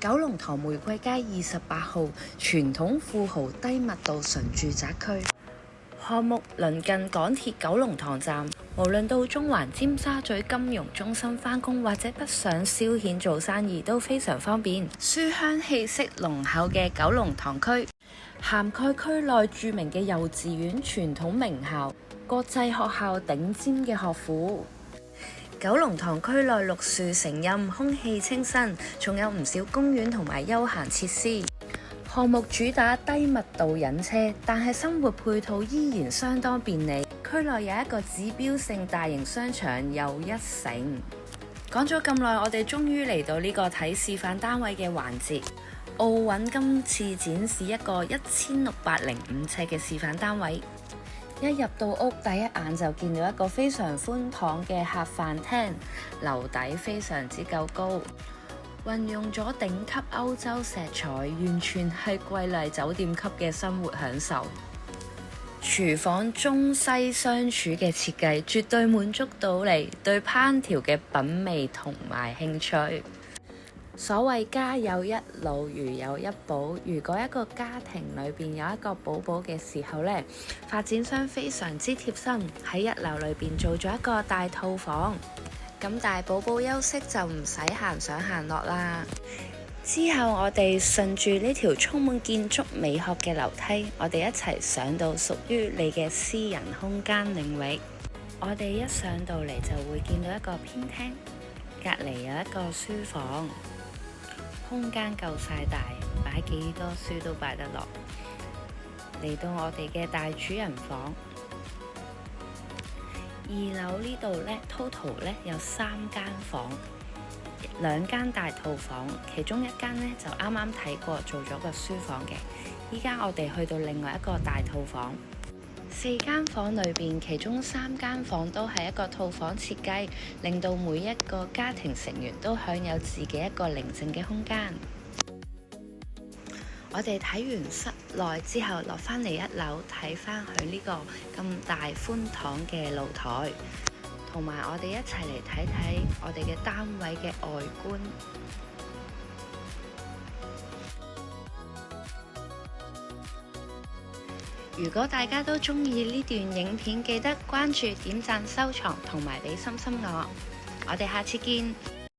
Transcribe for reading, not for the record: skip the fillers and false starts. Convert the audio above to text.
九龍塘玫瑰街28號傳統富豪低密度純住宅區項目，鄰近港鐵九龍塘站，無論到中環、尖沙咀金融中心返工或者北上消遣做生意都非常方便。書香氣息濃厚嘅九龍塘區，涵蓋區內著名嘅幼稚園、傳統名校、國際學校頂尖嘅學府。九龍塘區內綠樹成蔭，空氣清新，仲有唔少公園同埋休閒設施。項目主打低密度引車，但係生活配套依然相當便利。區內有一個指標性大型商場又一城。講咗咁耐，我哋終於嚟到呢個睇示範單位嘅環節。奧韻今次展示一個1605尺嘅示範單位。一入到屋，第一眼就見到一個非常寬敞嘅客飯廳，樓底非常之夠高，運用咗頂級歐洲石材，完全係瑰麗酒店級嘅生活享受。廚房中西相處嘅設計，絕對滿足到你對烹調嘅品味同埋興趣。所謂家有一老，如有一寶。如果一個家庭裏邊有一個寶寶嘅時候呢，發展商非常之貼心，喺一樓裏邊做咗一個大套房。咁大寶寶休息就唔使行上行落啦。之後我哋順住呢條充滿建築美學嘅樓梯，我哋一齊上到屬於你嘅私人空間領域。我哋一上到嚟就會見到一個偏廳，隔離有一個書房。空間夠晒大，擺幾多書都擺得落。嚟到我哋嘅大主人房，二樓呢度呢 total 呢有3間房，2間大套房，其中一間呢就啱啱睇過做咗個書房嘅。依家我哋去到另外一個大套房，4間房裏邊，其中3間房都係一個套房設計，令到每一個家庭成員都享有自己一個寧靜嘅空間。我哋睇完室內之後，落返嚟1樓睇返佢呢個咁大寬敞嘅露台，同埋我哋一齊嚟睇睇我哋嘅單位嘅外觀。如果大家都鍾意呢段影片，記得關注、點讚、收藏同埋俾心心我。我哋下次見。